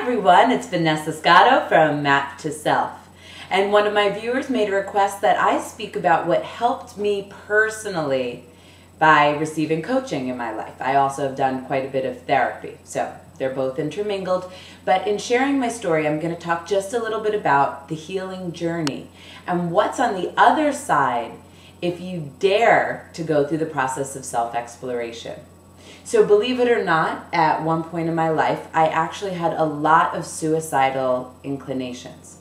everyone, it's Vanessa Scotto from Map to Self. And one of my viewers made a request that I speak about what helped me personally by receiving coaching in my life. I also have done quite a bit of therapy, so they're both intermingled. But in sharing my story, I'm going to talk just a little bit about the healing journey and what's on the other side if you dare to go through the process of self-exploration. So believe it or not, at one point in my life, I actually had a lot of suicidal inclinations.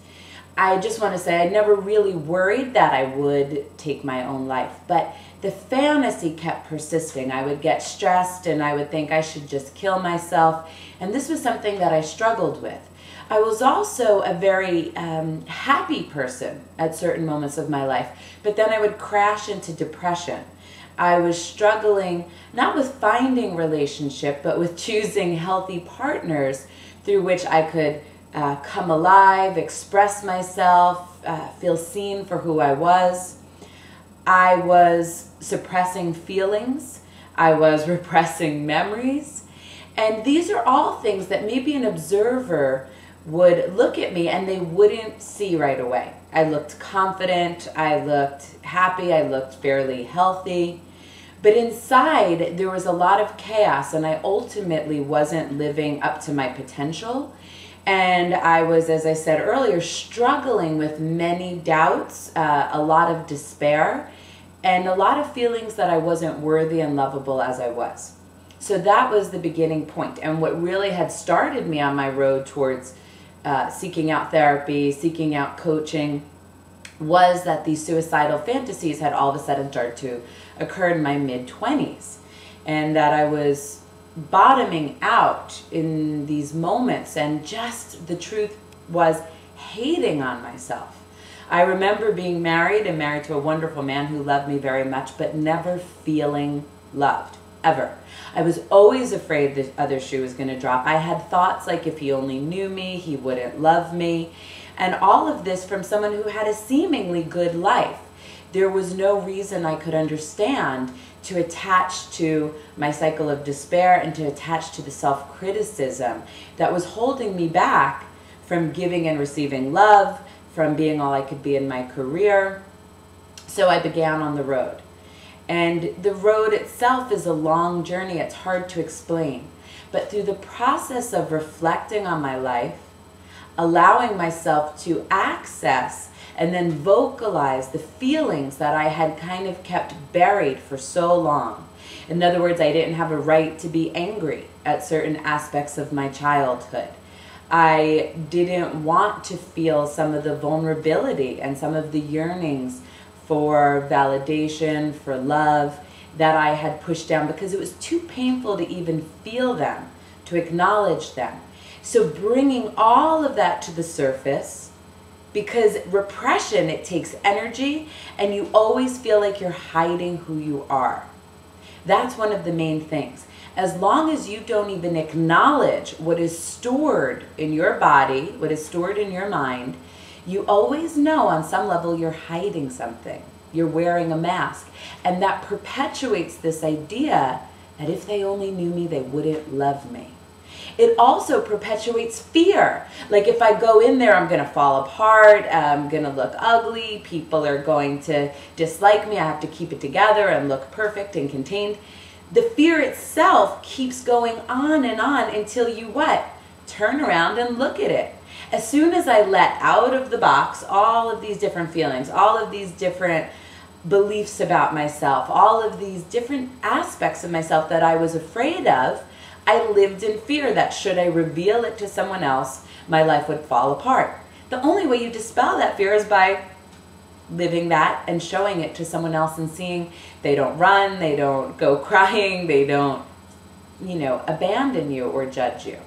I just want to say I never really worried that I would take my own life, but the fantasy kept persisting. I would get stressed and I would think I should just kill myself, and this was something that I struggled with. I was also a very happy person at certain moments of my life, but then I would crash into depression. I was struggling not with finding relationship, but with choosing healthy partners through which I could come alive, express myself, feel seen for who I was. I was suppressing feelings. I was repressing memories. And these are all things that maybe an observer would look at me and they wouldn't see right away. I looked confident, I looked happy, I looked fairly healthy. But inside, there was a lot of chaos, and I ultimately wasn't living up to my potential. And I was, as I said earlier, struggling with many doubts, a lot of despair, and a lot of feelings that I wasn't worthy and lovable as I was. So that was the beginning point. And what really had started me on my road towards seeking out therapy, seeking out coaching, was that these suicidal fantasies had all of a sudden started to occur in my mid-20s, and that I was bottoming out in these moments, and just the truth was hating on myself. I remember being married and married to a wonderful man who loved me very much, but never feeling loved, ever. I was always afraid the other shoe was going to drop. I had thoughts like if he only knew me, he wouldn't love me. And all of this from someone who had a seemingly good life. There was no reason I could understand to attach to my cycle of despair and to attach to the self-criticism that was holding me back from giving and receiving love, from being all I could be in my career. So I began on the road. And the road itself is a long journey. It's hard to explain. But through the process of reflecting on my life, allowing myself to access and then vocalize the feelings that I had kind of kept buried for so long. In other words, I didn't have a right to be angry at certain aspects of my childhood. I didn't want to feel some of the vulnerability and some of the yearnings for validation, for love, that I had pushed down because it was too painful to even feel them, to acknowledge them. So bringing all of that to the surface, because repression, it takes energy, and you always feel like you're hiding who you are. That's one of the main things. As long as you don't even acknowledge what is stored in your body, what is stored in your mind, you always know on some level you're hiding something. You're wearing a mask. And that perpetuates this idea that if they only knew me, they wouldn't love me. It also perpetuates fear. Like if I go in there, I'm going to fall apart, I'm going to look ugly, people are going to dislike me, I have to keep it together and look perfect and contained. The fear itself keeps going on until you what? Turn around and look at it. As soon as I let out of the box all of these different feelings, all of these different beliefs about myself, all of these different aspects of myself that I was afraid of, I lived in fear that should I reveal it to someone else, my life would fall apart. The only way you dispel that fear is by living that and showing it to someone else and seeing they don't run, they don't go crying, they don't, abandon you or judge you.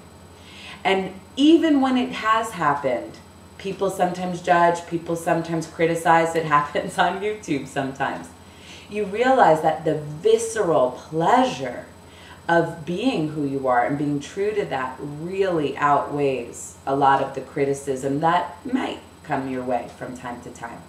And even when it has happened, people sometimes judge, people sometimes criticize, it happens on YouTube sometimes. You realize that the visceral pleasure of being who you are and being true to that really outweighs a lot of the criticism that might come your way from time to time.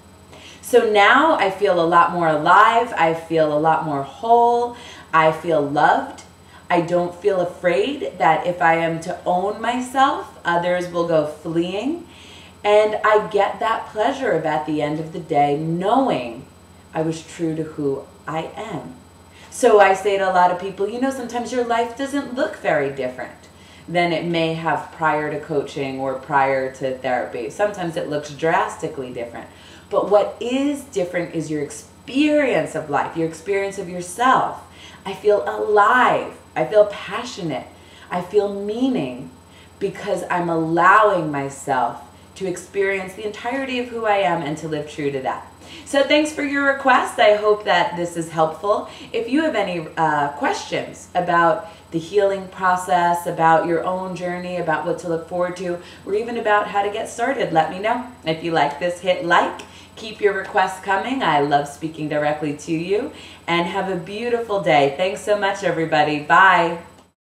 So now I feel a lot more alive, I feel a lot more whole, I feel loved, I don't feel afraid that if I am to own myself, others will go fleeing. And I get that pleasure of, at the end of the day, knowing I was true to who I am. So I say to a lot of people, you know, sometimes your life doesn't look very different than it may have prior to coaching or prior to therapy. Sometimes it looks drastically different. But what is different is your experience of life, your experience of yourself. I feel alive. I feel passionate. I feel meaning because I'm allowing myself to experience the entirety of who I am and to live true to that. So thanks for your request. I hope that this is helpful. If you have any questions about the healing process, about your own journey, about what to look forward to, or even about how to get started, let me know. If you like this, hit like. Keep your requests coming. I love speaking directly to you. And have a beautiful day. Thanks so much, everybody. Bye.